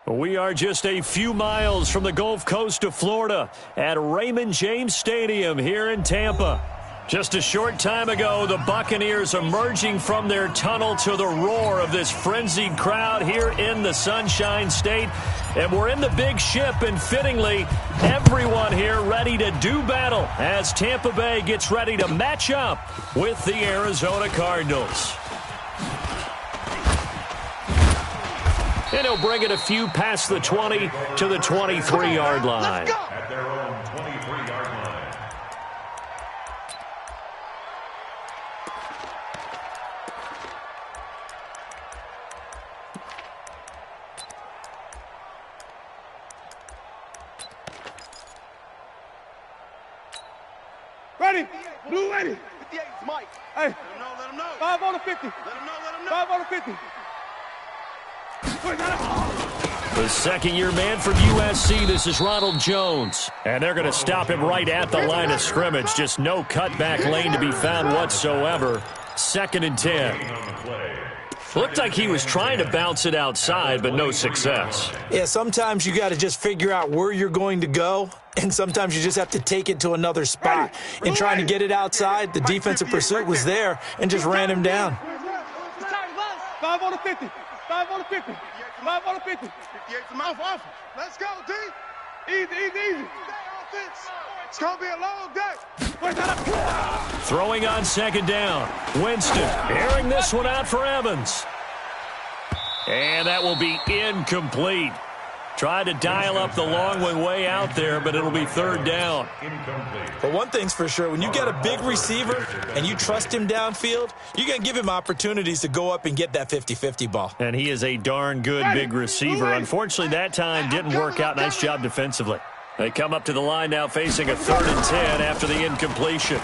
We are just a few miles from the Gulf Coast of Florida at Raymond James Stadium here in Tampa. Just a short time ago, the Buccaneers emerging from their tunnel to the roar of this frenzied crowd here in the Sunshine State. And we're in the big ship, and fittingly, everyone here ready to do battle as Tampa Bay gets ready to match up with the Arizona Cardinals. And he'll bring it a few past the 20 to the 23-yard line. At their own 23-yard line. Ready? Blue ready. 58's Mike. Hey. Let him know, let him know. 5 on the 50. Let him know, let him know. 5 on the 50. The second-year man from USC, this is Ronald Jones. And they're going to stop him right at the line of scrimmage. Just no cutback lane to be found whatsoever. 2nd and 10. Looked like he was trying to bounce it outside, but no success. Yeah, sometimes you got to just figure out where you're going to go, and sometimes you just have to take it to another spot. In trying to get it outside, the defensive pursuit was there and just ran him down. 5 on the 50. 5 on the 50. 5 on the 50. 58's Mike. Off. Let's go, D. Easy. It's going to be a long day. Throwing on 2nd down. Winston airing this one out for Evans. And that will be incomplete. Tried to dial up the long way out there, but it'll be 3rd down. But one thing's for sure, when you get a big receiver and you trust him downfield, you're going to give him opportunities to go up and get that 50-50 ball. And he is a darn good big receiver. Unfortunately, that time didn't work out. Nice job defensively. They come up to the line now facing a 3rd and 10 after the incompletion.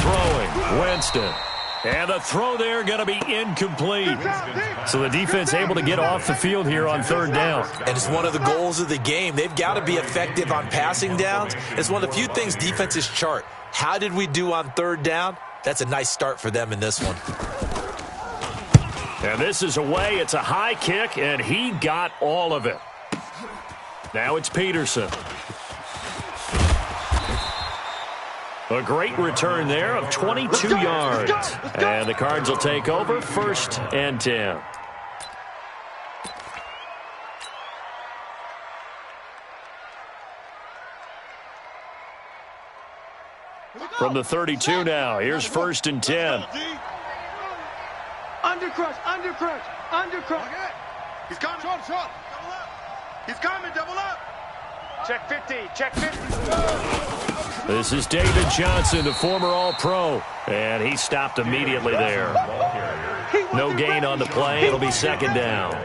Throwing, Winston. And the throw there going to be incomplete. So the defense able to get off the field here on 3rd down. And it's one of the goals of the game. They've got to be effective on passing downs. It's one of the few things defenses chart. How did we do on 3rd down? That's a nice start for them in this one. And this is away. It's a high kick, and he got all of it. Now it's Peterson. A great return there of 22 yards. And the Cards will take over 1st and 10. From the 32 now, here's 1st and 10. Undercrush. He's coming. Short. Double up. He's coming. Double up. Check 50. This is David Johnson, the former All-Pro. And he stopped immediately there. No gain on the play. It'll be 2nd down.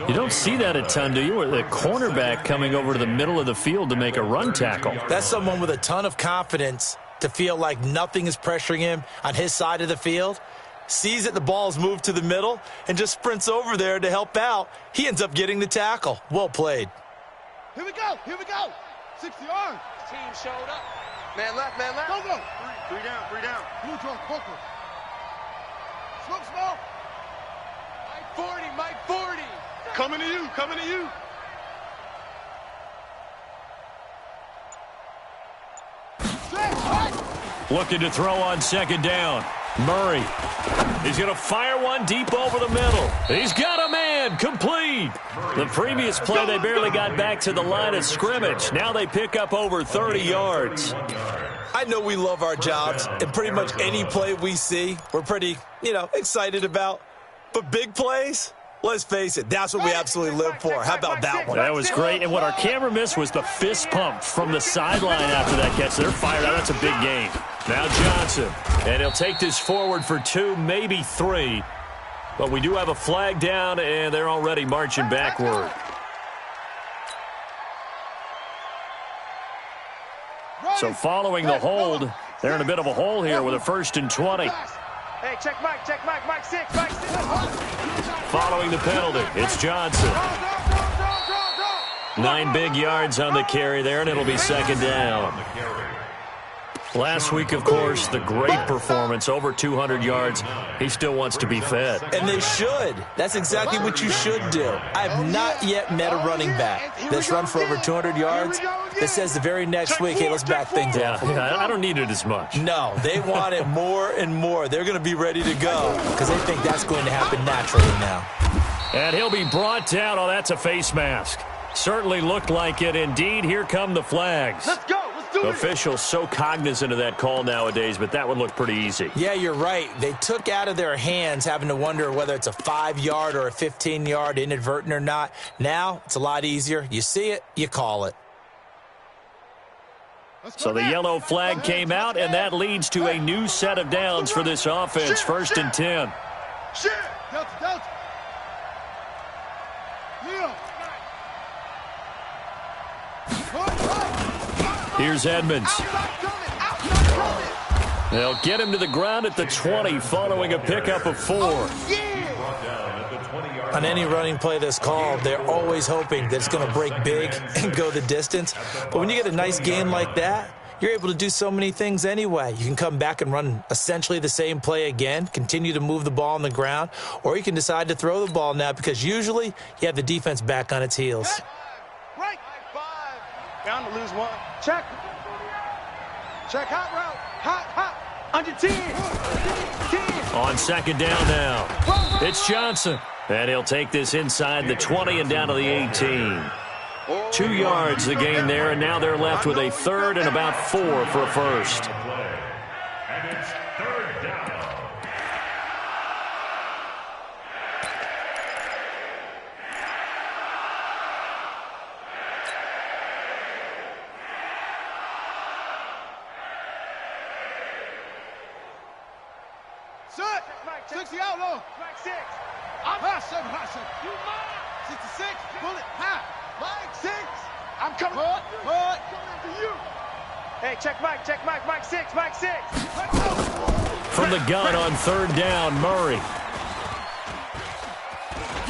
You don't see that a ton, do you? Or the cornerback coming over to the middle of the field to make a run tackle. That's someone with a ton of confidence to feel like nothing is pressuring him on his side of the field. Sees that the ball's moved to the middle and just sprints over there to help out. He ends up getting the tackle. Well played. Here we go. 60 yards. Team showed up. Man left. Go. Three down. Blue draw, focus. Small. Mike 40. Coming to you. Looking to throw on 2nd down. Murray. He's going to fire one deep over the middle. He's got a man. Complete. The previous play, they barely got back to the line of scrimmage. Now they pick up over 30 yards. I know we love our jobs, and pretty much any play we see, we're pretty, excited about. But big plays, let's face it, that's what we absolutely live for. How about that one? That was great, and what our camera missed was the fist pump from the sideline after that catch. They're fired out. That's a big gain. Now Johnson, and he'll take this forward for 2, maybe 3. But we do have a flag down, and they're already marching backward. So following the hold, they're in a bit of a hole here with a 1st and 20. Hey, check Mike. Mike 6. Following the penalty, it's Johnson. 9 big yards on the carry there, and it'll be 2nd down. Last week, of course, the great performance, over 200 yards. He still wants to be fed. And they should. That's exactly what you should do. I have not yet met a running back that's run for over 200 yards that says the very next week, hey, let's back things off. Yeah, I don't need it as much. No, they want it more and more. They're going to be ready to go because they think that's going to happen naturally now. And he'll be brought down. Oh, that's a face mask. Certainly looked like it. Indeed, here come the flags. Let's go. Let's do it. Officials so cognizant of that call nowadays, but that one looked pretty easy. Yeah, you're right. They took out of their hands having to wonder whether it's a 5-yard or a 15-yard inadvertent or not. Now, it's a lot easier. You see it, you call it. So the yellow flag came out, and that leads to a new set of downs for this offense. 1st and 10. Shit. Delta, Delta. Yeah. Here's Edmonds. They'll get him to the ground at the 20 following a pickup of 4. On any running play that's called, they're always hoping that it's going to break big and go the distance. But when you get a nice gain like that, you're able to do so many things anyway. You can come back and run essentially the same play again, continue to move the ball on the ground, or you can decide to throw the ball now because usually you have the defense back on its heels. Right. 5. Bound to lose 1. Check. Check hot route. Hot. Under 10. 10. On 2nd down now. It's Johnson. And he'll take this inside the 20 and down to the 18. 2 yards the gain there, and now they're left with a 3rd and about 4 for a first. And it's 3rd down. Set. 60 out low. 6. I'm hot 7. 66. Bullet. High. Mike 6. I'm coming. What? Coming to you. Hey, check Mike. Mike 6. Let's go. From the gun on 3rd down, Murray.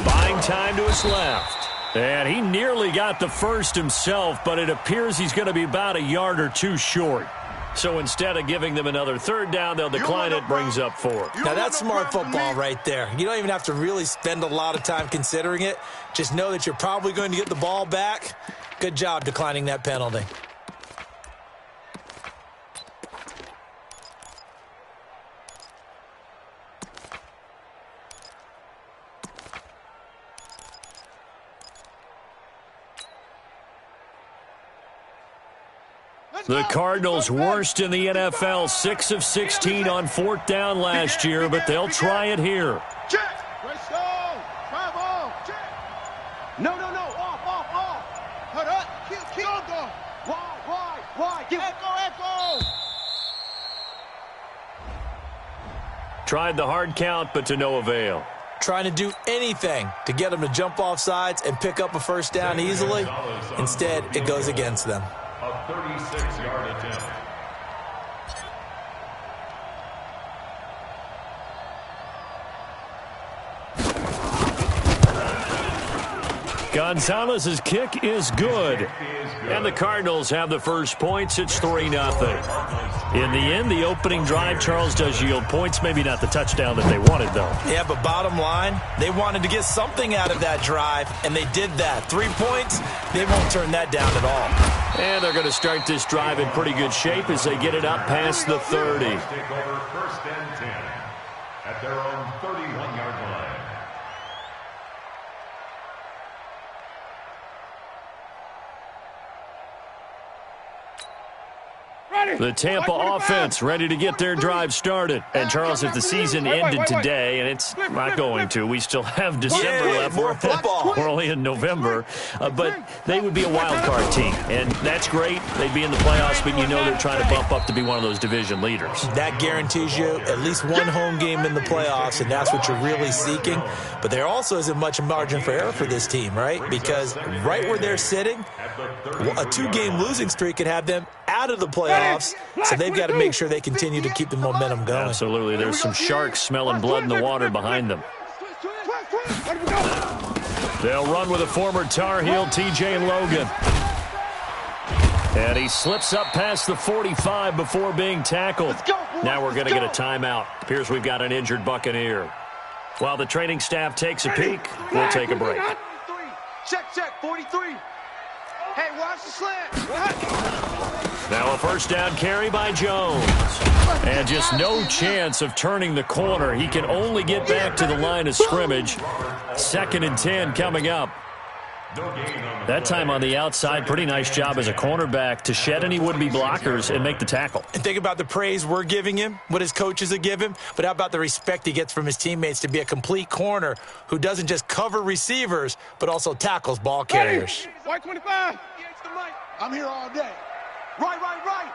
Buying time to his left. And he nearly got the first himself, but it appears he's going to be about a yard or 2 short. So instead of giving them another 3rd down, they'll decline it, brings up 4. Now, that's smart football right there. You don't even have to really spend a lot of time considering it. Just know that you're probably going to get the ball back. Good job declining that penalty. The Cardinals worst in the NFL, 6 of 16 on 4th down last year, but they'll try it here. Check. Travel. Check. No. Off. Cut up. Kill. Go. Why? Give echo. Tried the hard count, but to no avail. Trying to do anything to get them to jump off sides and pick up a 1st down easily. Instead, it goes against them. A 36-yard attempt. Gonzalez's kick is good. And the Cardinals have the first points. It's 3-0. In the end, the opening drive, Charles, does yield points. Maybe not the touchdown that they wanted, though. Yeah, but bottom line, they wanted to get something out of that drive, and they did that. 3 points, they won't turn that down at all. And they're going to start this drive in pretty good shape as they get it up past the 30. Take over 1st and 10 at their own 31-yard line. The Tampa offense ready to get their drive started. And, Charles, if the season ended today, and it's not going to, we still have December left. More football. We're only in November. But they would be a wild card team. And that's great. They'd be in the playoffs, but you know they're trying to bump up to be one of those division leaders. That guarantees you at least one home game in the playoffs, and that's what you're really seeking. But there also isn't much margin for error for this team, right? Because right where they're sitting, a 2-game losing streak could have them out of the playoffs, so they've got to make sure they continue to keep the momentum going. Absolutely. There's some sharks smelling blood in the water behind them. They'll run with a former Tar Heel, TJ Logan. And And he slips up past the 45 before being tackled. Now we're going to get a timeout. Appears we've got an injured Buccaneer. While the training staff takes a peek, we'll take a break. Check, 43. Hey, watch the slant. Now a first down carry by Jones. And just no chance of turning the corner. He can only get back to the line of scrimmage. 2nd and 10 coming up. That time on the outside, pretty nice job as a cornerback to shed any would-be blockers and make the tackle. And think about the praise we're giving him, what his coaches have given him, but how about the respect he gets from his teammates to be a complete corner who doesn't just cover receivers, but also tackles ball carriers. White 25. I'm here all day. Right.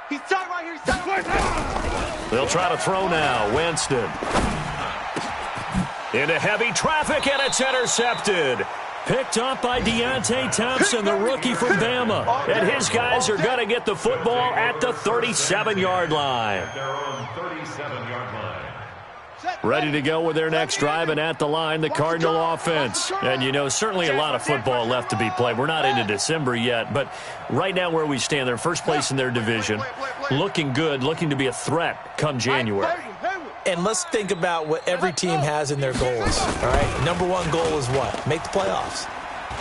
He's tight right here. He's tight right here. They'll try to throw now. Winston. Into heavy traffic, and it's intercepted. Picked up by Deontay Thompson, the rookie from Bama. And his guys are going to get the football at the 37-yard line. Ready to go with their next drive, and at the line, the Cardinal offense. And, you know, certainly a lot of football left to be played. We're not into December yet, but right now where we stand, they're first place in their division. Looking good, looking to be a threat come January. And let's think about what every team has in their goals, all right? Number 1 goal is what? Make the playoffs.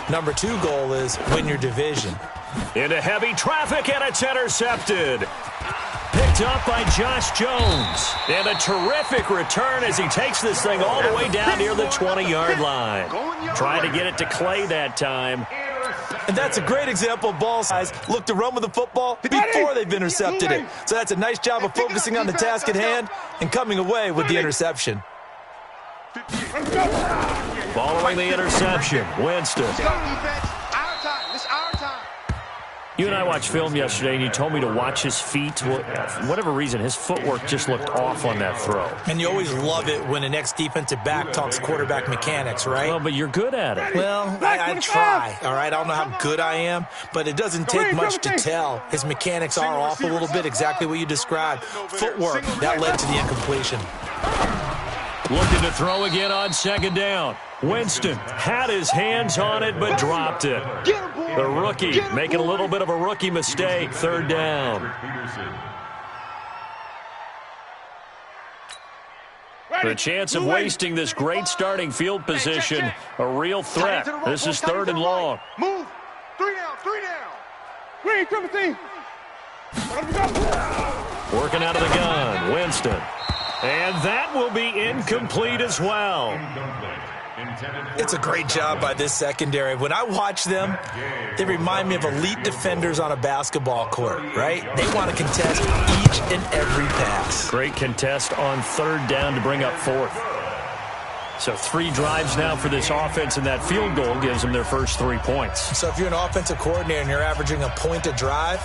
Number 2 goal is win your division. Into heavy traffic, and it's intercepted. Picked up by Josh Jones. And a terrific return as he takes this thing all the way down near the 20-yard line. Trying to get it to Clay that time. And that's a great example of ball size. Look to run with the football before they've intercepted it. So that's a nice job of focusing on the task at hand and coming away with the interception. Following the interception, Winston. You and I watched film yesterday, and you told me to watch his feet. Well, for whatever reason, his footwork just looked off on that throw. And you always love it when an ex-defensive back talks quarterback mechanics, right? Well, but you're good at it. Well, I try, all right? I don't know how good I am, but it doesn't take much to tell. His mechanics are off a little bit, exactly what you described. Footwork, that led to the incompletion. Looking to throw again on 2nd down. Winston had his hands on it, but dropped it. The rookie making a little bit of a rookie mistake. 3rd down. The chance of wasting this great starting field position, a real threat. This is 3rd and long. Move. 3 down. Green, 17. Working out of the gun, Winston. And that will be incomplete as well. It's a great job by this secondary. When I watch them, they remind me of elite defenders on a basketball court, right? They want to contest each and every pass. Great contest on 3rd down to bring up 4th. So 3 drives now for this offense, and that field goal gives them their first 3 points. So if you're an offensive coordinator and you're averaging a point a drive,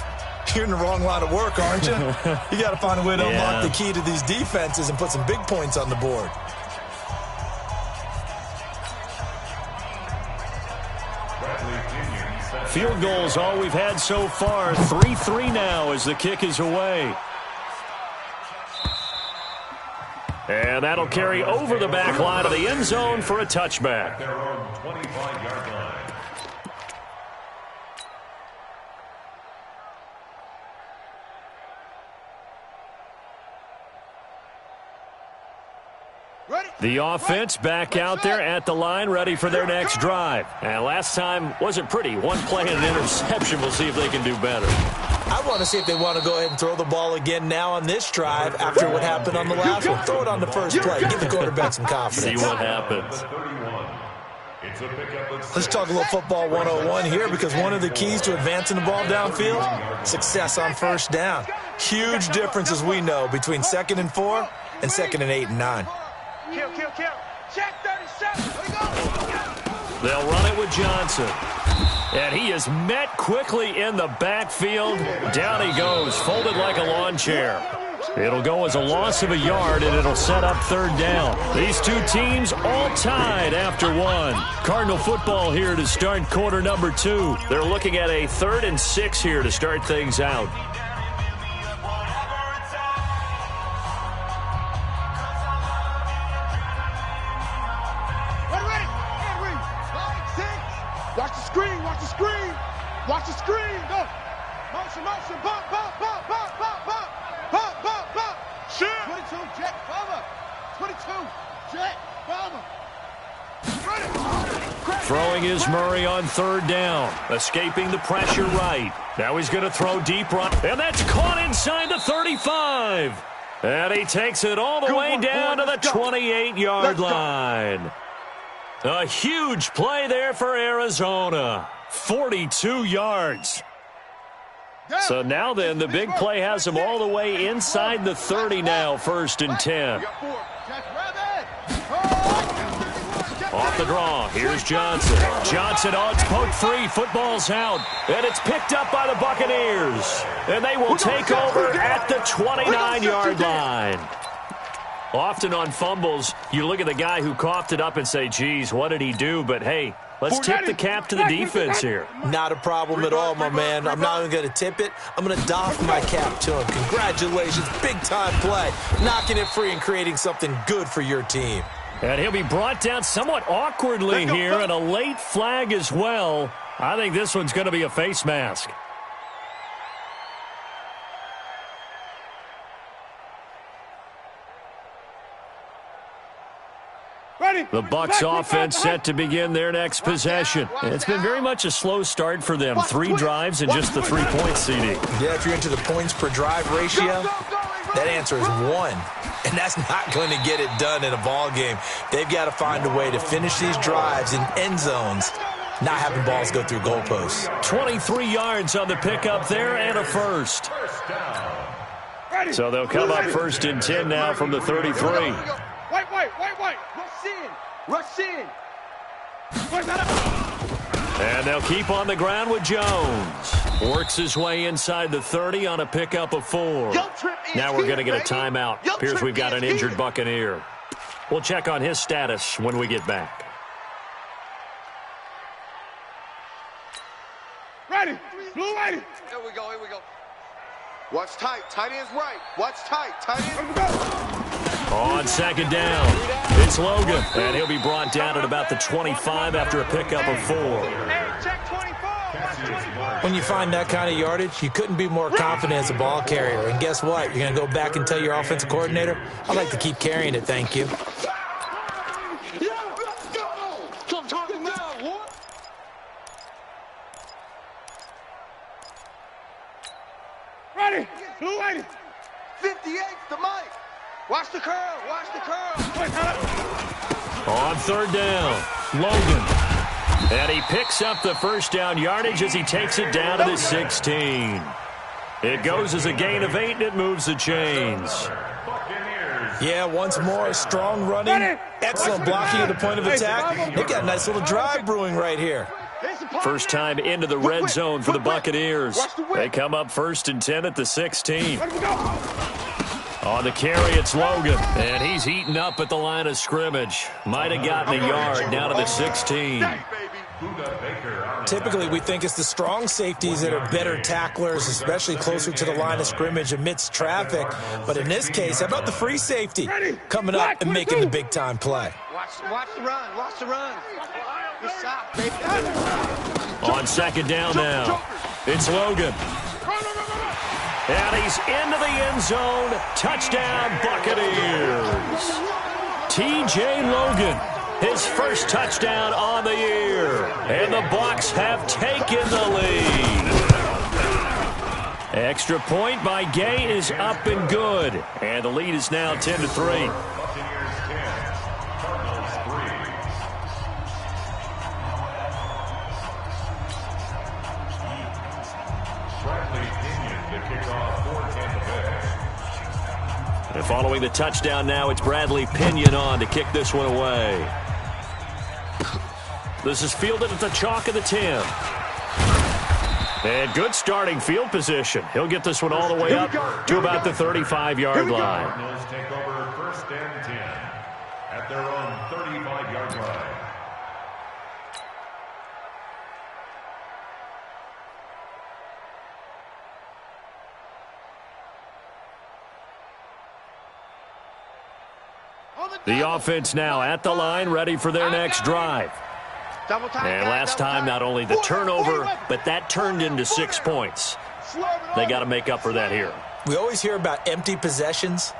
you're in the wrong line of work, aren't you? You got to find a way to unlock the key to these defenses and put some big points on the board. Field goals all we've had so far. 3-3 now as the kick is away. And that'll carry over the back line of the end zone for a touchback. Their own 25-yard line. The offense back out there at the line, ready for their next drive. And last time wasn't pretty. 1 play and an interception. We'll see if they can do better. I want to see if they want to go ahead and throw the ball again now on this drive after what happened on the last one. Throw it on the first play. Give the quarterback some confidence. See what happens. Let's talk a little football 101 here, because one of the keys to advancing the ball downfield, success on 1st down. Huge difference, as we know, between 2nd and 4 and 2nd and 8 and 9. Kill. Check 37. They'll run it with Johnson. And he is met quickly in the backfield. Down he goes, folded like a lawn chair. It'll go as a loss of a yard, and it'll set up 3rd down. These 2 teams all tied after 1. Cardinal football here to start quarter number 2. They're looking at a 3rd and 6 here to start things out. Watch the screen. Go. Motion, motion, bump, bump, bump, bump, bump, bump, bump, bump, bump. Shit. 22, jet, bomber. 22, jet, bomber. Throwing is Murray on third down. Escaping the pressure right. Now he's going to throw deep right. And that's caught inside the 35. And he takes it all the way down to the 28-yard line. A huge play there for Arizona. 42 yards. So now then, the big play has him all the way inside the 30 now, 1st and 10. Off the draw, here's Johnson. Johnson, oh, it's poked free. Football's out. And it's picked up by the Buccaneers. And they will take over at the 29-yard line. Often on fumbles, you look at the guy who coughed it up and say, geez, what did he do? But, hey, let's tip the cap to the defense here. Not a problem at all, my man. I'm not even going to tip it. I'm going to doff my cap to him. Congratulations. Big-time play. Knocking it free and creating something good for your team. And he'll be brought down somewhat awkwardly here, and a late flag as well. I think this one's going to be a face mask. The Bucs offense set to begin their next possession. It's been very much a slow start for them. 3 drives and just the 3 points, CD. Yeah, if you're into the points per drive ratio, that answer is 1. And that's not going to get it done in a ball game. They've got to find a way to finish these drives in end zones, not having balls go through goalposts. 23 yards on the pickup there and a first. So they'll come up 1st and 10 now from the 33. Wait. Rush in. And they'll keep on the ground with Jones. Works his way inside the 30 on a pickup of 4. Now we're going to get a timeout. Appears we've got an injured Buccaneer. We'll check on his status when we get back. Ready. Blue ready. Here we go. Watch tight. Tight end's right. Watch tight. Tight end. On 2nd down, it's Logan. And he'll be brought down at about the 25 after a pickup of 4. When you find that kind of yardage, you couldn't be more confident as a ball carrier. And guess what? You're going to go back and tell your offensive coordinator, I'd like to keep carrying it, thank you. Ready. Blue ready. 58 to Mike. Watch the curl. On 3rd down, Logan. And he picks up the 1st down yardage as he takes it down to the 16. It goes as a gain of 8, and it moves the chains. Yeah, once more, strong running, excellent blocking at the point of attack. They've got a nice little drive brewing right here. First time into the red zone for the Buccaneers. They come up 1st and 10 at the 16. On the carry, it's Logan, and he's eaten up at the line of scrimmage. Might have gotten a yard down to the 16. Typically, we think it's the strong safeties that are better tacklers, especially closer to the line of scrimmage amidst traffic. But in this case, how about the free safety coming up and making the big-time play? Watch the run. On 2nd down now, it's Logan. And he's into the end zone. Touchdown, Buccaneers. T.J. Logan, his first touchdown on the year. And the Bucs have taken the lead. Extra point by Gay is up and good. And the lead is now 10-3. And following the touchdown now, it's Bradley Pinion on to kick this one away. This is fielded at the chalk of the 10. And good starting field position. He'll get this one all the way up to about the 35-yard line. Cardinals take over 1st and 10 at their own 35-yard line. The offense now at the line, ready for their next drive. And last time, not only the turnover, but that turned into 6 points. They got to make up for that here. We always hear about empty possessions,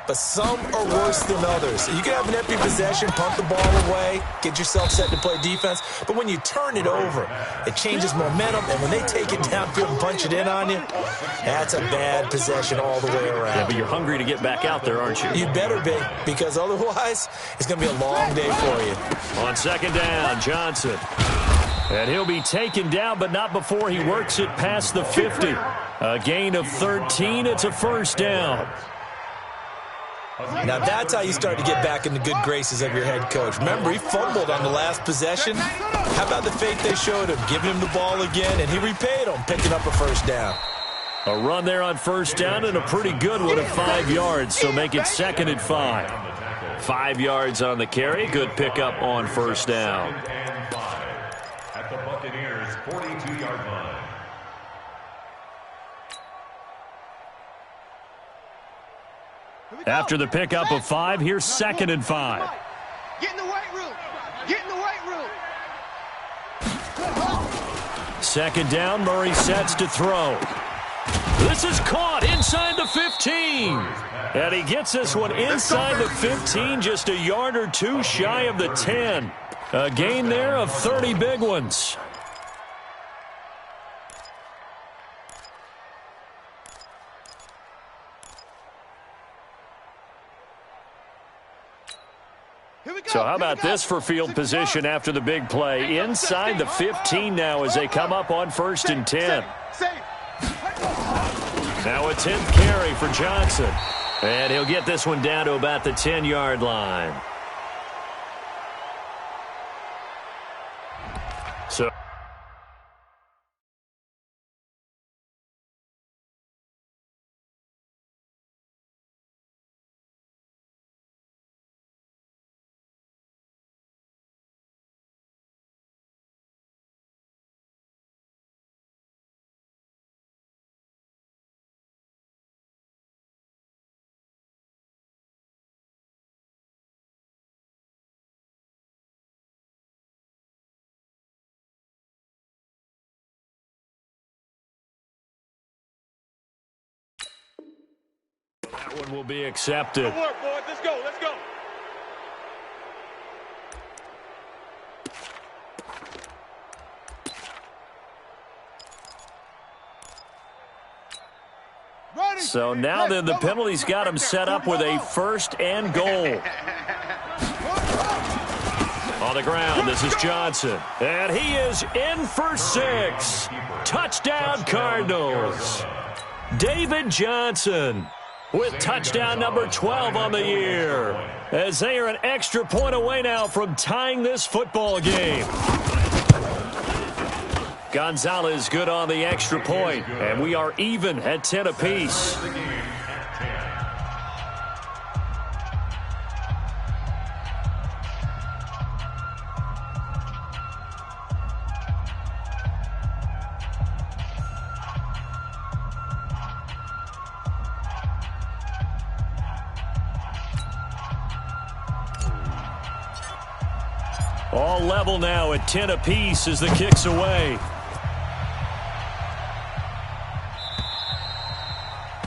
but some are worse than others. You can have an empty possession, punt the ball away, get yourself set to play defense, but when you turn it over, it changes momentum, and when they take it downfield and punch it in on you, that's a bad possession all the way around. Yeah, but you're hungry to get back out there, aren't you? You better be, because otherwise, it's going to be a long day for you. On second down, Johnson. And he'll be taken down, but not before he works it past the 50. A gain of 13. It's a first down. Now, that's how you start to get back in the good graces of your head coach. Remember, he fumbled on the last possession. How about the faith they showed him, giving him the ball again, and he repaid them, picking up a first down. A run there on first down and a pretty good one of 5 yards, so make it second and 5. 5 yards on the carry. Good pickup on first down. At the Buccaneers' 42-yard line. After the pickup of 5, here's second and 5. Get in the weight room. Get in the weight room. Second down, Murray sets to throw. This is caught inside the 15. And he gets this one inside the 15, just a yard or two shy of the 10. A gain there of 30 big ones. So how about this for field position after the big play? Inside the 15 now as they come up on first and 10. Now a 10th carry for Johnson. And he'll get this one down to about the 10-yard line. That one will be accepted. Good work, boys. Let's go. Let's go. So now then the penalty's got him set up with a first and goal. On the ground, this is Johnson. And he is in for 6. Touchdown, Cardinals. David Johnson with touchdown number 12 on the year, as they are an extra point away now from tying this football game. Gonzalez good on the extra point, and we are even at 10 apiece. All level now at 10 apiece as the kick's away.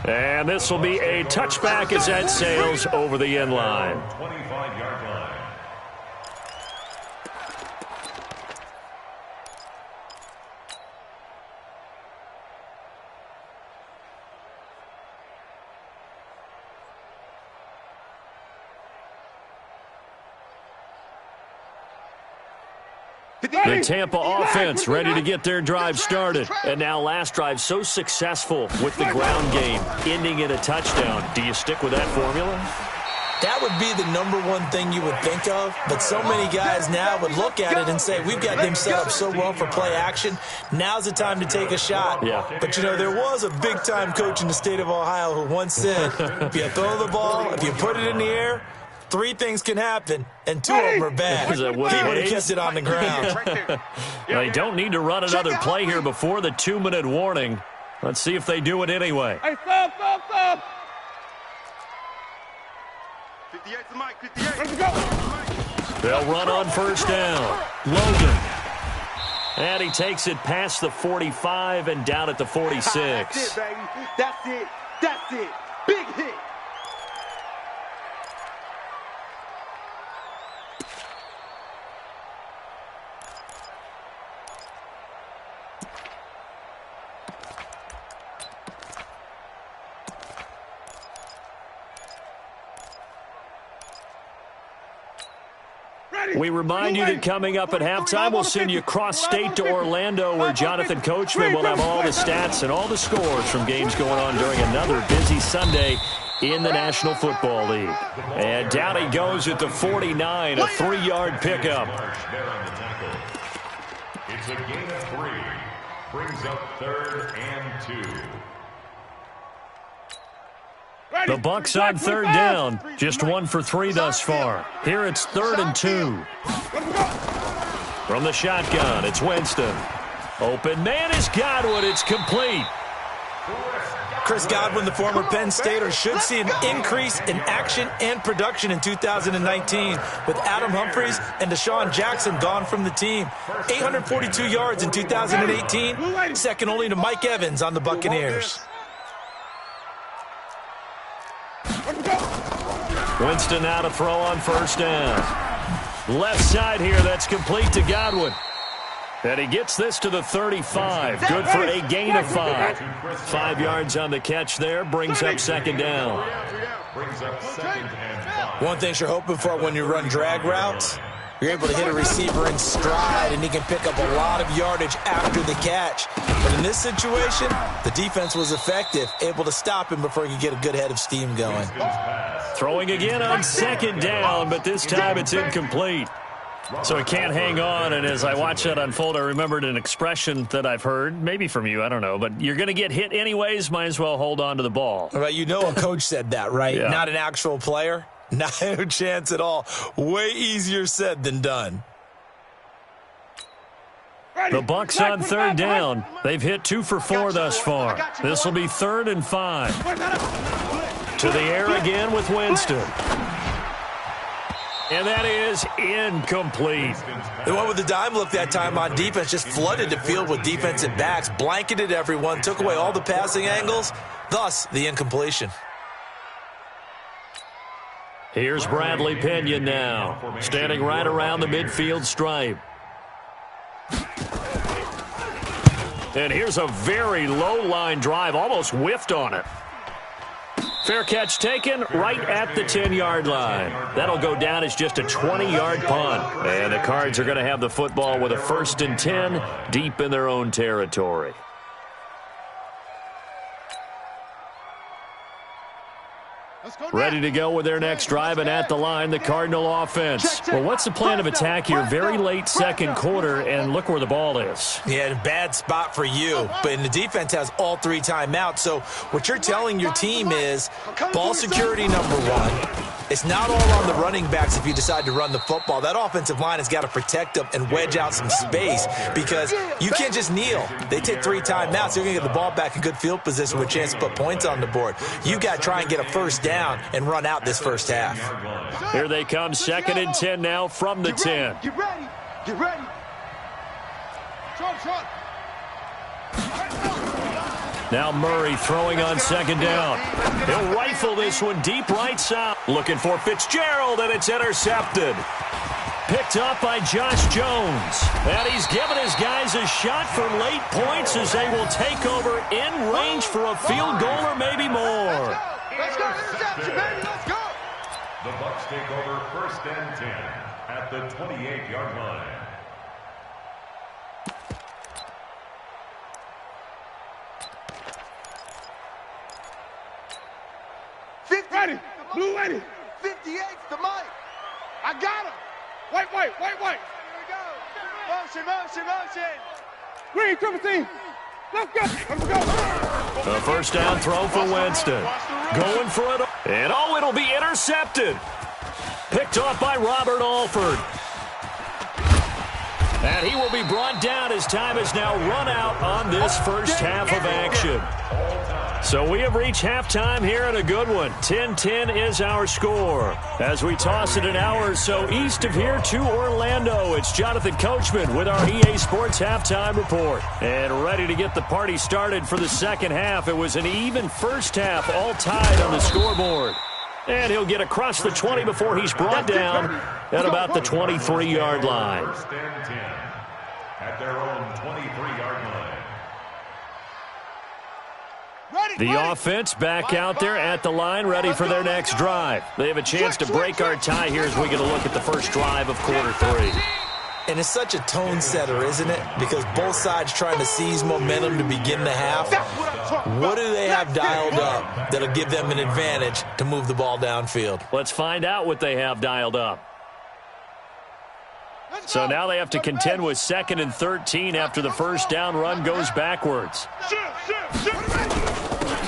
And this will be a touchback as that sails over the end line. 25-yard line. The Tampa offense ready to get their drive started. And now last drive so successful with the ground game, ending in a touchdown. Do you stick with that formula? That would be the number one thing you would think of, but so many guys now would look at it and say, we've got them set up so well for play action, now's the time to take a shot. Yeah. But, you know, there was a big-time coach in the state of Ohio who once said, if you throw the ball, if you put it in the air, 3 things can happen, and 2 of them are bad. Is that what He it would have is? kept it on the ground. They don't need to run another play here before the 2-minute warning. Let's see if they do it anyway. Hey, stop. 58 to Mike, 58. Let's go. They'll run on first down. Logan. And he takes it past the 45 and down at the 46. That's it, baby. That's it. That's it. Big hit. We remind you that coming up at halftime, we'll send you cross-state to Orlando, where Jonathan Coachman will have all the stats and all the scores from games going on during another busy Sunday in the National Football League. And down he goes at the 49, a 3-yard pickup. It's a gain of 3. Brings up 3rd and 2. The Bucs on 3rd down, just 1 for 3 thus far. Here it's 3rd and 2. From the shotgun, it's Winston. Open man is Godwin. It's complete. Chris Godwin, the former Penn Stater, should see an increase in action and production in 2019 with Adam Humphries and Deshaun Jackson gone from the team. 842 yards in 2018, second only to Mike Evans on the Buccaneers. Winston now to throw on 1st down. Left side here, that's complete to Godwin. And he gets this to the 35. Good for a gain of 5. 5 yards on the catch there, brings up 2nd down. One thing you're hoping for when you run drag routes, you're able to hit a receiver in stride, and he can pick up a lot of yardage after the catch. But in this situation, the defense was effective, able to stop him before he could get a good head of steam going. Throwing again on 2nd down, but this time it's incomplete. So he can't hang on, and as I watch that unfold, I remembered an expression that I've heard, maybe from you, I don't know, but you're going to get hit anyways, might as well hold on to the ball. Right, you know a coach said that, right? Yeah. Not an actual player? No chance at all. Way easier said than done. The Bucs on 3rd down. They've hit 2 for 4 thus far. This will be 3rd and 5. To the air again with Winston. And that is incomplete. The one with the dime look that time on defense just flooded the field with defensive backs, blanketed everyone, took away all the passing angles, thus the incompletion. Here's Bradley Pinion now, standing right around the midfield stripe. And here's a very low-line drive, almost whiffed on it. Fair catch taken right at the 10-yard line. That'll go down as just a 20-yard punt. And the Cards are going to have the football with a 1st and 10 deep in their own territory. Ready to go with their next drive, and at the line, the Cardinal offense. Well, what's the plan of attack here? Very late 2nd quarter, and look where the ball is. Yeah, bad spot for you. But the defense has all 3 timeouts. So what you're telling your team is ball security number 1. It's not all on the running backs if you decide to run the football. That offensive line has got to protect them and wedge out some space because you can't just kneel. They take 3 timeouts. They're going to get the ball back in good field position with a chance to put points on the board. You got to try and get a 1st down and run out this 1st half. Here they come, 2nd and 10 now from the 10. Get ready. Get ready. Short. Now Murray throwing on 2nd down. He'll rifle this one deep right side. Looking for Fitzgerald, and it's intercepted. Picked up by Josh Jones. And he's given his guys a shot for late points as they will take over in range for a field goal or maybe more. Let's go. Interception, baby. Let's go. The Bucs take over 1st and 10 at the 28-yard line. Ready. Blue ready. 58's the mic. I got him. White. Here we go. Motion. Green, triple team. Let's go. A 1st down throw for Winston. Going for it. And it'll be intercepted. Picked off by Robert Alford. And he will be brought down as time is now run out on this 1st half of action. So we have reached halftime here and a good one. 10-10 is our score. As we toss it an hour or so east of here to Orlando, it's Jonathan Coachman with our EA Sports Halftime Report. And ready to get the party started for the second half. It was an even first half, all tied on the scoreboard. And he'll get across the 20 before he's brought down at about the 23-yard line. First and 10 at their own 23-yard line. The offense back out there at the line, ready for their next drive. They have a chance to break our tie here as we get a look at the first drive of quarter 3. And it's such a tone setter, isn't it? Because both sides trying to seize momentum to begin the half. What do they have dialed up that'll give them an advantage to move the ball downfield? Let's find out what they have dialed up. So now they have to contend with 2nd and 13 after the first down run goes backwards.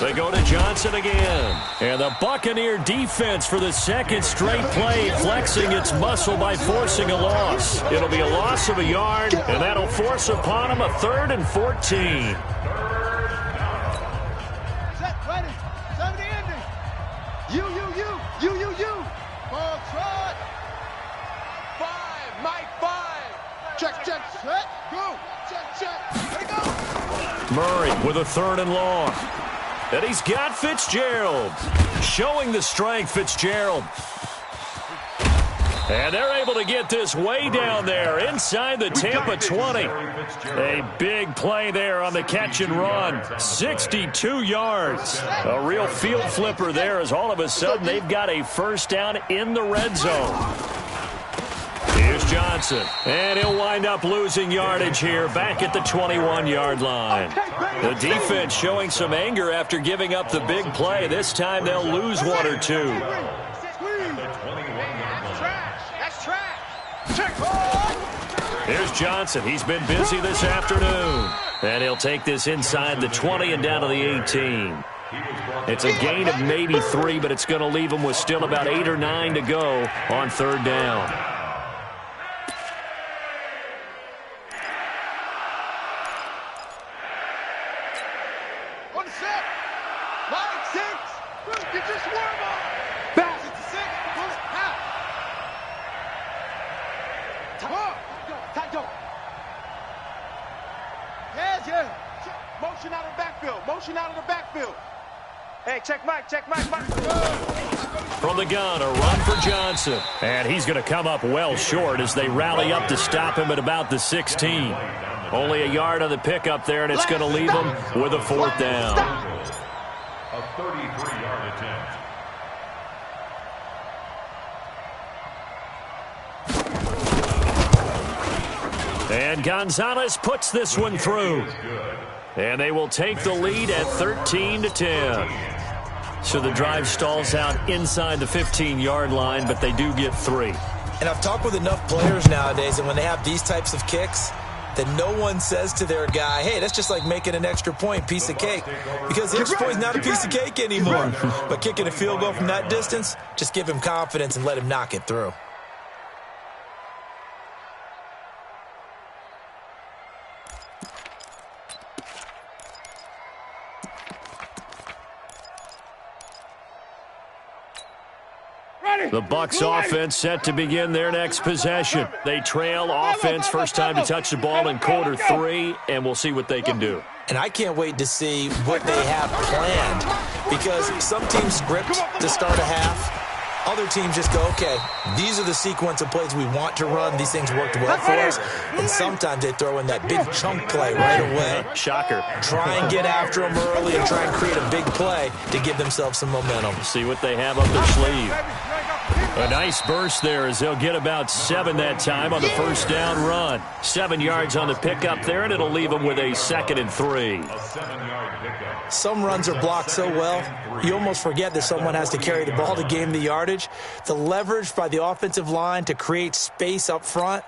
They go to Johnson again. And the Buccaneer defense for the second straight play flexing its muscle by forcing a loss. It'll be a loss of a yard, and that'll force upon them a 3rd and 14. Set, ready, 70 ending. You. Ball trot. 5, Mike 5. Check, set, go. Check. Ready, go. Murray with a 3rd and long. And he's got Fitzgerald. Showing the strength, Fitzgerald. And they're able to get this way down there inside the Tampa 20. A big play there on the catch and run. 62 yards. A real field flipper there as all of a sudden they've got a first down in the red zone. Here's Johnson, and he'll wind up losing yardage here back at the 21-yard line. The defense showing some anger after giving up the big play. This time they'll lose 1 or 2. That's trash. Here's Johnson. He's been busy this afternoon. And he'll take this inside the 20 and down to the 18. It's a gain of maybe 3, but it's going to leave him with still about 8 or 9 to go on 3rd down. Motion out of the backfield. Hey, check Mike. From the gun, a run for Johnson. And he's going to come up well short as they rally up to stop him at about the 16. Only a yard on the pickup there, and it's going to leave him with a 4th down. A 33-yard attempt. And Gonzalez puts this one through. And they will take the lead at 13-10. So the drive stalls out inside the 15-yard line, but they do get 3. And I've talked with enough players nowadays, and when they have these types of kicks, that no one says to their guy, hey, that's just like making an extra point, piece of cake. Because the extra point is not a piece of cake anymore. But kicking a field goal from that distance, just give him confidence and let him knock it through. The Bucs offense set to begin their next possession. They trail offense first time to touch the ball in quarter 3, and we'll see what they can do. And I can't wait to see what they have planned, because some teams script to start a half. Other teams just go, okay, these are the sequence of plays we want to run. These things worked well for us. And sometimes they throw in that big chunk play right away. Shocker. Try and get after them early and try and create a big play to give themselves some momentum. See what they have up their sleeve. A nice burst there as they'll get about 7 that time on the first down run. 7 yards on the pickup there, and it'll leave them with a 2nd and 3. A 7-yard pickup. Some runs are blocked so well, you almost forget that someone has to carry the ball to gain the yardage. The leverage by the offensive line to create space up front,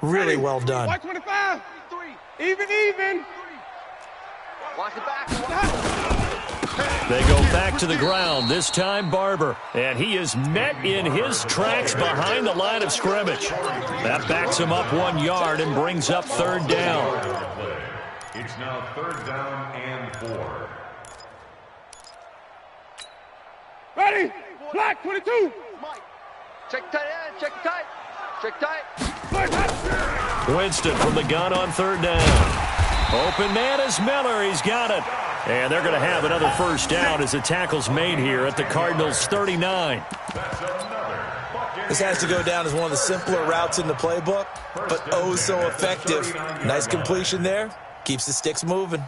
really well done. 25, even. Watch it back. They go back to the ground, this time Barber. And he is met in his tracks behind the line of scrimmage. That backs him up 1 yard and brings up 3rd down. It's now 3rd down and 4. Ready? Black 22. Check tight end. Check tight. Check tight. Winston from the gun on third down. Open man is Miller. He's got it. And they're going to have another first down as the tackle's made here at the Cardinals' 39. This has to go down as one of the simpler routes in the playbook, but oh so effective. Nice completion there. Keeps the sticks moving.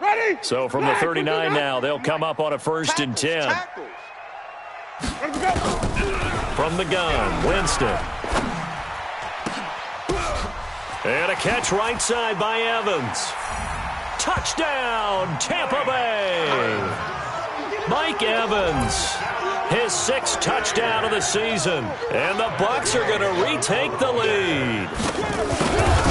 Ready? So from the 39 now, they'll come up on a 1st and 10. From the gun, Winston. And a catch right side by Evans. Touchdown, Tampa Bay. Mike Evans, his 6th touchdown of the season. And the Bucs are going to retake the lead.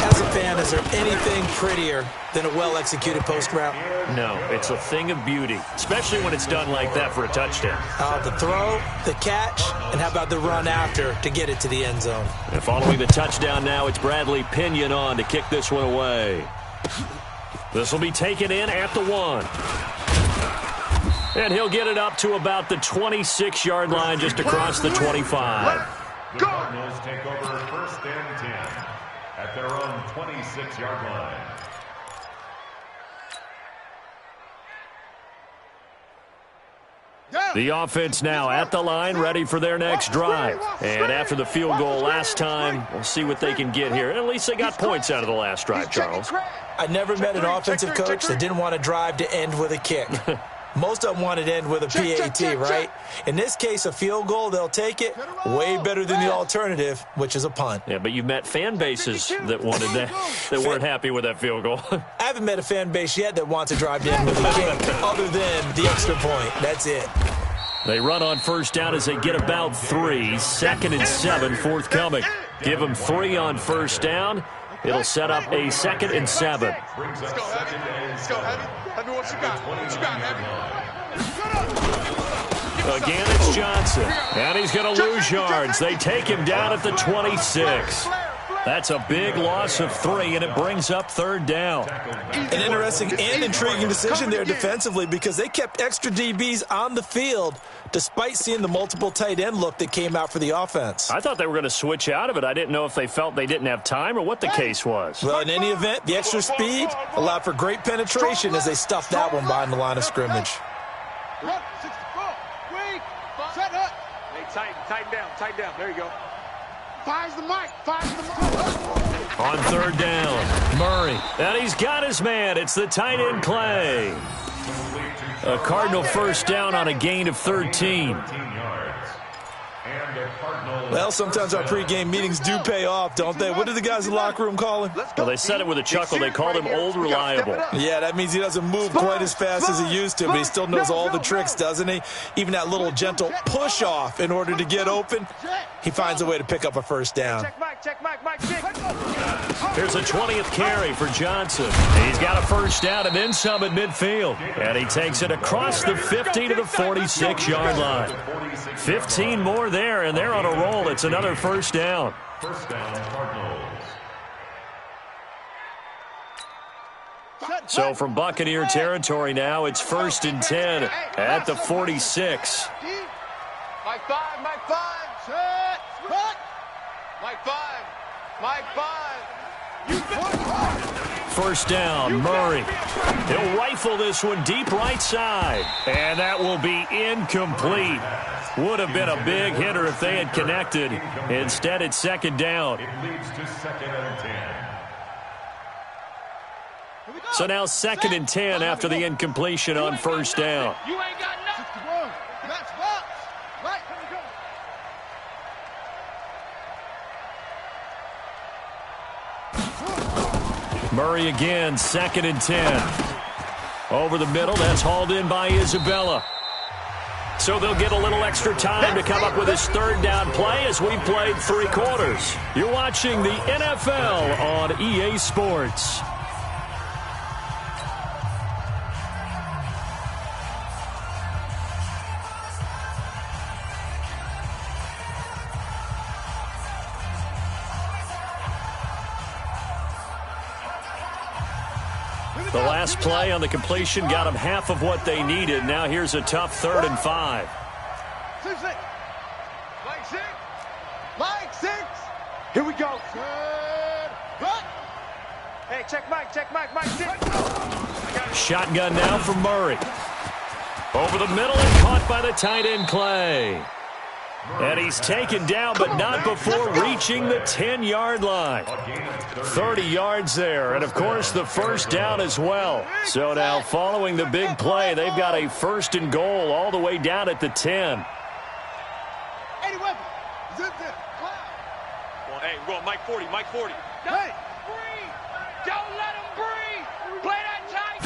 As a fan, is there anything prettier than a well-executed post route? No, it's a thing of beauty, especially when it's done like that for a touchdown. The throw, the catch, and how about the run after to get it to the end zone? And following the touchdown now, it's Bradley Pinion on to kick this one away. This will be taken in at the 1. And he'll get it up to about the 26-yard line just across the 25. The Cardinals take over 1st and 10 at their own 26-yard line. The offense now at the line, ready for their next drive. And after the field goal last time, we'll see what they can get here. At least they got points out of the last drive, Charles. I never met an offensive coach that didn't want a drive to end with a kick. Most of them want it to end with a PAT, right? In this case, a field goal, they'll take it. Way better than the alternative, which is a punt. Yeah, but you've met fan bases that wanted that, that weren't happy with that field goal. I haven't met a fan base yet that wants a drive to end with a kick, other than the extra point. That's it. They run on 1st down as they get about 3. 2nd and 7 forthcoming. Give them 3 on 1st down. It'll set up a 2nd and 7. Let's go, Heavy. Let's go, Heavy. Heavy, what you got? What you got, Heavy? Again, it's Johnson. And he's going to lose yards. They take him down at the 26. That's a big loss of 3, and it brings up 3rd down. An interesting and intriguing decision there defensively because they kept extra DBs on the field despite seeing the multiple tight end look that came out for the offense. I thought they were going to switch out of it. I didn't know if they felt they didn't have time or what the case was. Well, in any event, the extra speed allowed for great penetration as they stuffed that one behind the line of scrimmage. Tighten down. There you go. Fires the mic. On 3rd down, Murray. And he's got his man. It's the tight end Clay. A Cardinal 1st down on a gain of 13. Well, sometimes our pregame meetings do pay off, don't they? What do the guys in the locker room call him? Well, they said it with a chuckle. They called him Old Reliable. Yeah, that means he doesn't move quite as fast as he used to, but he still knows all the tricks, doesn't he? Even that little gentle push-off in order to get open, he finds a way to pick up a 1st down. Check Mike. Here's a 20th carry for Johnson. He's got a 1st down and then some at midfield. And he takes it across the 50 to the 46-yard line. 15 more there, and they're on a roll. It's another 1st down. 1st down, Cardinals. So from Buccaneer territory now, it's 1st and 10 at the 46. Mike 5. Set. Cut. Mike 5. 1st down, Murray. He'll rifle this one deep right side. And that will be incomplete. Would have been a big hitter if they had connected. Instead, it's 2nd down. It leads to 2nd and 10. So now 2nd and 10 after the incompletion on 1st down. You ain't got nothing. That's box. Right. Murray again, 2nd and 10. Over the middle, that's hauled in by Isabella. So they'll get a little extra time to come up with his 3rd down play as we've played 3 quarters. You're watching the NFL on EA Sports. The last play on the completion got them half of what they needed. Now here's a tough 3rd and 5. Like six. Here we go. Hey, check Mike, Mike six. Shotgun now from Murray. Over the middle and caught by the tight end Clay. And he's taken down, but not before reaching the 10-yard line. 30 yards there, and of course the first down as well. So now following the big play, they've got a 1st and goal all the way down at the 10. Hey, we're going Mike 40, Mike 40. Hey. Don't let him breathe. Play that tight.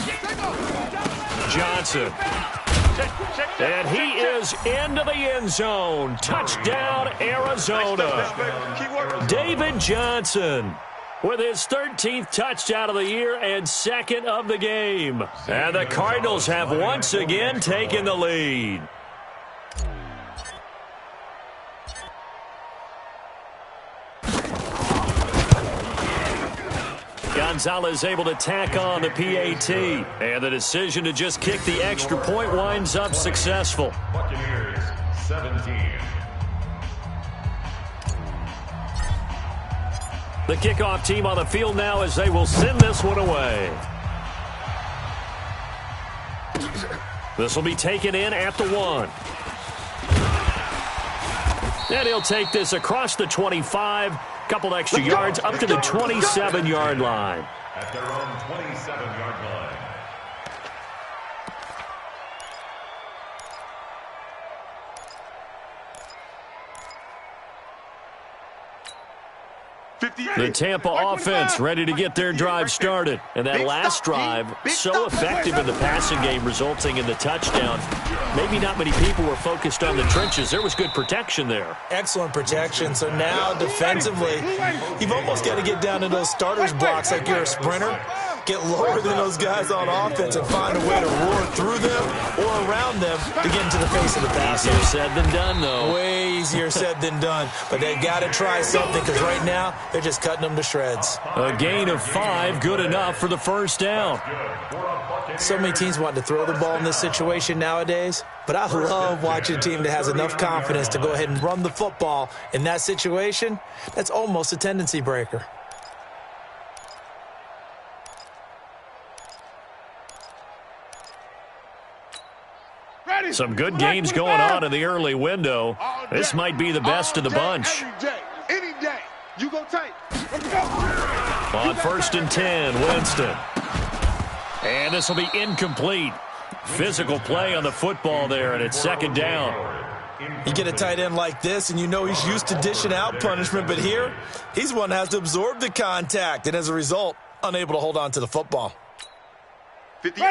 Johnson. And he is into the end zone. Touchdown, Arizona. David Johnson with his 13th touchdown of the year and 2nd of the game. And the Cardinals have once again taken the lead. Gonzalez able to tack on the PAT. And the decision to just kick the extra point winds up successful. Buccaneers, 17. The kickoff team on the field now as they will send this one away. This will be taken in at the 1. And he'll take this across the 25. Couple extra yards up to the 27-yard line. At their own 27-yard line. The Tampa offense ready to get their drive started. And that last drive, so effective in the passing game, resulting in the touchdown. Maybe not many people were focused on the trenches. There was good protection there. Excellent protection. So now defensively, you've almost got to get down to those starters blocks like you're a sprinter. Get lower than those guys on offense and find a way to roar through them or around them to get into the face of the passer. Easier said than done, though. Way easier said than done. But they've got to try something because right now they're just cutting them to shreds. A gain of 5, good enough for the first down. So many teams want to throw the ball in this situation nowadays, but I love watching a team that has enough confidence to go ahead and run the football. In that situation, that's almost a tendency breaker. Some good games going on in the early window. This might be the best of the bunch. Any day. You go tight. On 1st and 10, Winston. And this will be incomplete. Physical play on the football there, and it's 2nd down. You get a tight end like this, and you know he's used to dishing out punishment, but here, he's one that has to absorb the contact, and as a result, unable to hold on to the football.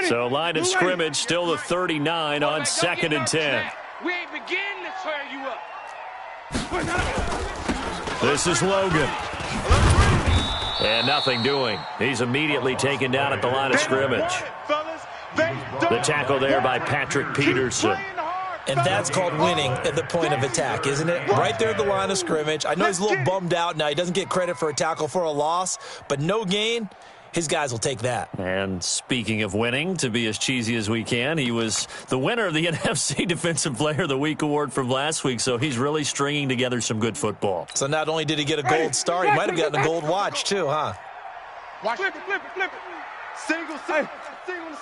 So line of scrimmage still the 39 on 2nd and 10. We ain't beginning to tear you up. This is Logan. And nothing doing. He's immediately taken down at the line of scrimmage. The tackle there by Patrick Peterson. And that's called winning at the point of attack, isn't it? Right there at the line of scrimmage. I know he's a little bummed out now. He doesn't get credit for a tackle for a loss, but no gain. His guys will take that. And speaking of winning, to be as cheesy as we can, he was the winner of the NFC Defensive Player of the Week award from last week, so he's really stringing together some good football. So not only did he get a gold star, he might have gotten a gold watch too, huh? Watch it, flip it. Single, the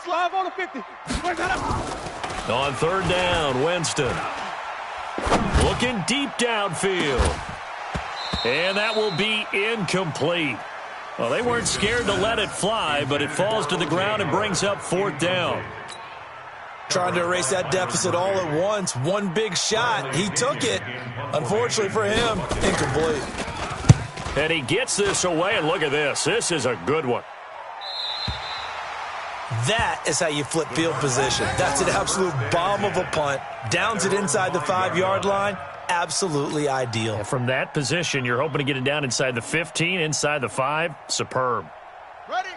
slide on the 50. On 3rd down, Winston. Looking deep downfield. And that will be incomplete. Well, they weren't scared to let it fly, but it falls to the ground and brings up 4th down. Trying to erase that deficit all at once. One big shot. He took it. Unfortunately for him, incomplete. And he gets this away, and look at this. This is a good one. That is how you flip field position. That's an absolute bomb of a punt. Downs it inside the 5-yard line. Absolutely ideal. From that position, you're hoping to get it down inside the 15, inside the 5. Superb.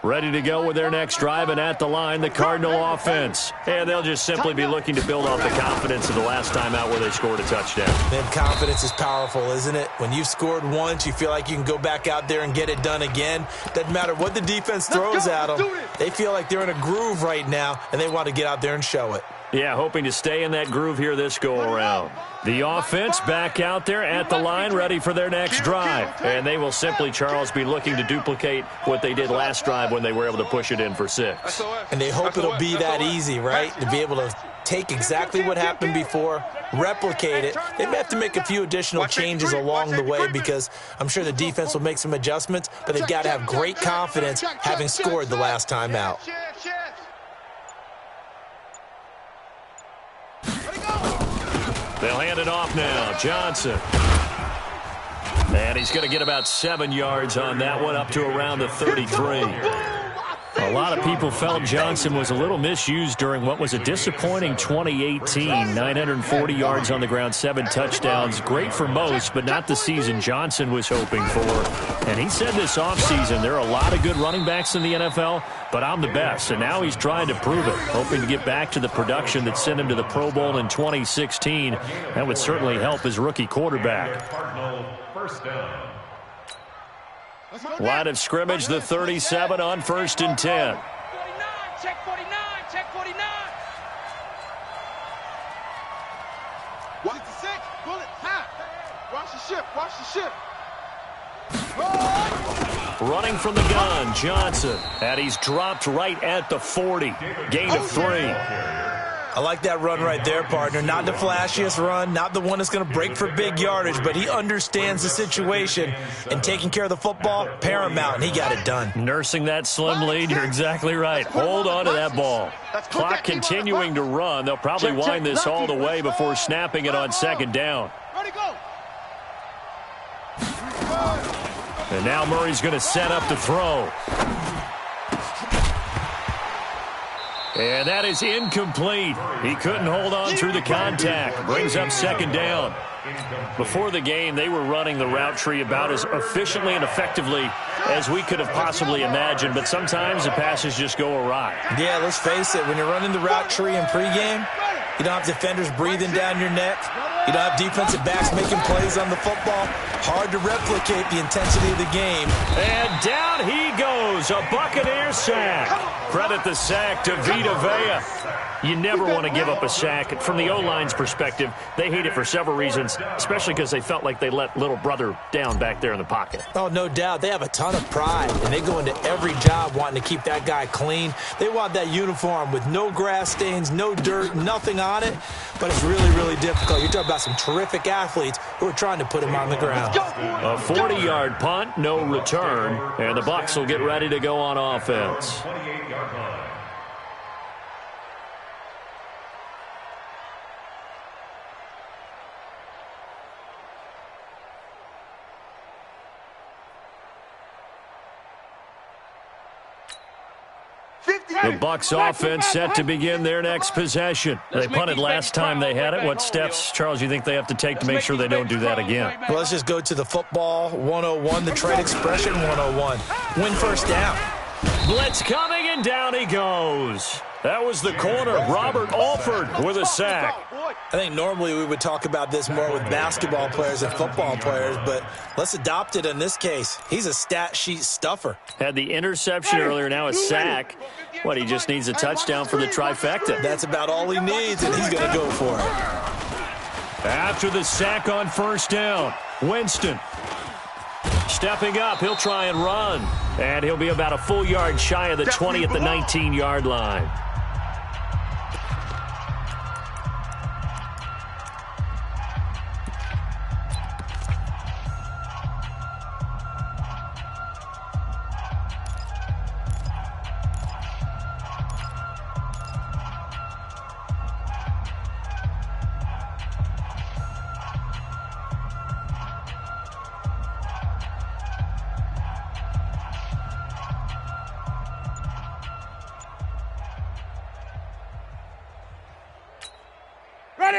Ready to go with their next drive, and at the line, the Cardinal offense. And they'll just simply be looking to build off the confidence of the last time out where they scored a touchdown. Man, confidence is powerful, isn't it? When you've scored once, you feel like you can go back out there and get it done again. Doesn't matter what the defense throws at them. They feel like they're in a groove right now, and they want to get out there and show it. Yeah, hoping to stay in that groove here this go-around. The offense back out there at the line, ready for their next drive. And they will simply, Charles, be looking to duplicate what they did last drive when they were able to push it in for 6. And they hope it'll be that easy, right? To be able to take exactly what happened before, replicate it. They may have to make a few additional changes along the way because I'm sure the defense will make some adjustments, but they've got to have great confidence having scored the last time out. They'll hand it off now. Johnson. And he's going to get about 7 yards on that one, up to around the 33. A lot of people felt Johnson was a little misused during what was a disappointing 2018. 940 yards on the ground, 7 touchdowns. Great for most, but not the season Johnson was hoping for. And he said this offseason, there are a lot of good running backs in the NFL, but I'm the best. And now he's trying to prove it, hoping to get back to the production that sent him to the Pro Bowl in 2016. That would certainly help his rookie quarterback. First down. Line of scrimmage, the 37 on 1st and 10. 49, check 49, check 49. Watch the 6, bullet, high. Watch the ship, Running from the gun, Johnson. And he's dropped right at the 40. Gain of 3. I like that run right there, partner. Not the flashiest run, not the one that's going to break for big yardage, but he understands the situation, and taking care of the football, paramount, and he got it done. Nursing that slim lead, you're exactly right. Hold on to that ball. Clock continuing to run. They'll probably wind this all the way before snapping it on 2nd down. Ready, go. And now Murray's going to set up to throw. And that is incomplete. He couldn't hold on through the contact. Brings up 2nd down. Before the game, they were running the route tree about as efficiently and effectively as we could have possibly imagined, but sometimes the passes just go awry. Yeah, let's face it. When you're running the route tree in pregame, you don't have defenders breathing down your neck. You don't have defensive backs making plays on the football. Hard to replicate the intensity of the game. And down he goes. A Buccaneer sack. Credit the sack to Vita Vea. You never want to give up a sack. From the O-line's perspective, they hate it for several reasons, especially because they felt like they let little brother down back there in the pocket. Oh, no doubt. They have a ton of pride, and they go into every job wanting to keep that guy clean. They want that uniform with no grass stains, no dirt, nothing on it, but it's really, really difficult. You're talking about some terrific athletes who are trying to put him on the ground. A 40-yard punt, no return, and the Bucs will get ready to go on offense. 28-yard line. The Bucs offense set to begin their next possession. They punted last time they had it. What steps, Charles, you think they have to take to make sure they don't do that again? Well, let's just go to the football 101, the trade expression 101. Win 1st down. Blitz coming, and down he goes. That was the corner, Robert Alford, with a sack. I think normally we would talk about this more with basketball players and football players, but let's adopt it in this case. He's a stat sheet stuffer. Had the interception earlier, now a sack. What, he just needs a touchdown for the trifecta. That's about all he needs, and he's going to go for it. After the sack on 1st down, Winston stepping up. He'll try and run, and he'll be about a full yard shy of the 20 at the 19-yard line.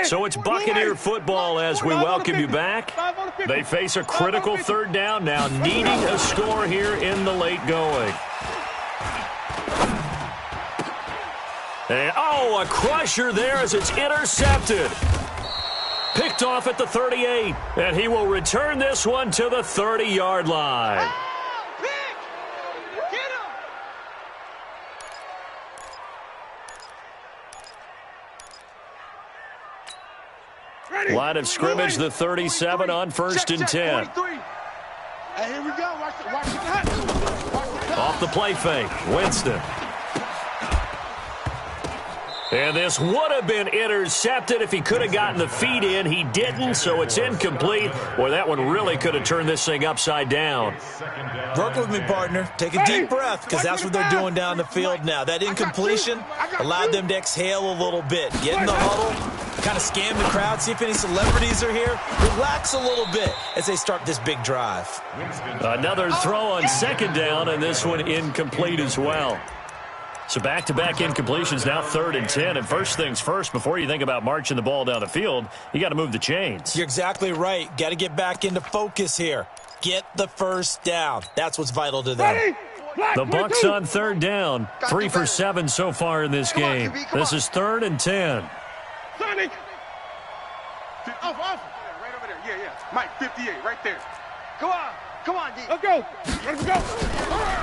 So it's Buccaneer football as we welcome you back. They face a critical 3rd down now, needing a score here in the late going. And, oh, a crusher there as it's intercepted. Picked off at the 38, and he will return this one to the 30-yard line. Line of scrimmage, the 37 on 1st and 10. Hey, here we go. Watch the Off the play fake, Winston. And this would have been intercepted if he could have gotten the feet in. He didn't, so it's incomplete. Boy, that one really could have turned this thing upside down. Work with me, partner. Take a deep breath, because that's what they're doing down the field now. That incompletion allowed them to exhale a little bit. Get in the huddle, kind of scan the crowd, see if any celebrities are here. Relax a little bit as they start this big drive. Another throw on 2nd down, and this one incomplete as well. So back-to-back incompletions, now 3rd and 10. And first things first, before you think about marching the ball down the field, you got to move the chains. You're exactly right. Got to get back into focus here. Get the first down. That's what's vital to them. The Bucs on 3rd down. 3 for 7 so far in this game. This is 3rd and 10. Sonic! Off. Right over there. Yeah. Mike, 58, right there. Come on, D. Let's go. Let's go.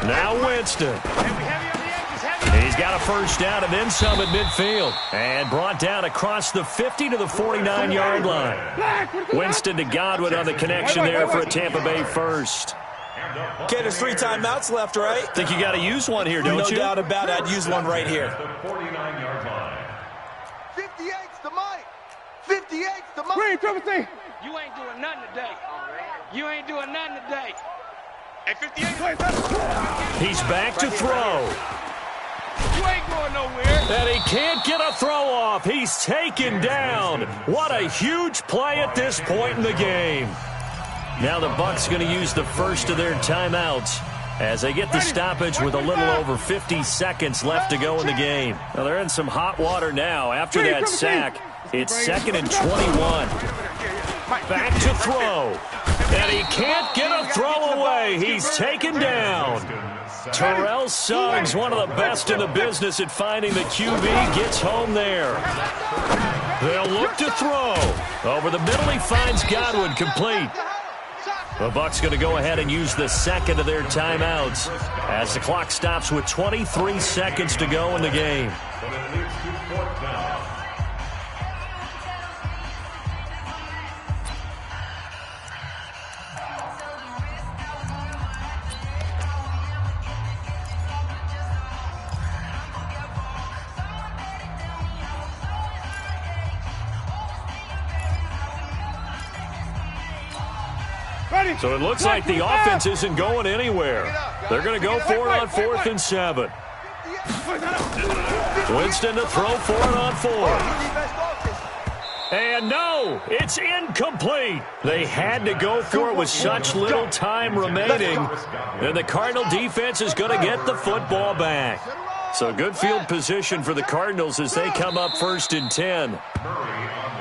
Now Winston. Heavy on the edges. He's got a first down and then some at midfield. And brought down across the 50 to the 49-yard line. Winston to Godwin on the connection there for a Tampa Bay first. Okay, there's 3 timeouts left, right? Think you got to use one here, don't you? No doubt about it. I'd use one right here. 49-yard line. 58's the Mike. 58's the Mike. Green, Timothy. You ain't doing nothing today. You ain't doing nothing today. Hey, 58. He's back to throw. You ain't going nowhere. And he can't get a throw off. He's taken down. What a huge play at this point in the game. Now the Bucs going to use the first of their timeouts as they get the stoppage with a little over 50 seconds left to go in the game. Now they're in some hot water now. After that sack, it's 2nd and 21. Back to throw. And he can't get a throw away. He's taken down. Terrell Suggs, one of the best in the business at finding the QB, gets home there. They'll look to throw. Over the middle, he finds Godwin complete. The Bucs going to go ahead and use the 2nd of their timeouts as the clock stops with 23 seconds to go in the game. But it leads to 4th down. So it looks like the offense isn't going anywhere. They're going to go for it on 4th and 7. Winston to throw for it on 4th. And no, it's incomplete. They had to go for it with such little time remaining. And the Cardinal defense is going to get the football back. So good field position for the Cardinals as they come up 1st and 10. Murray on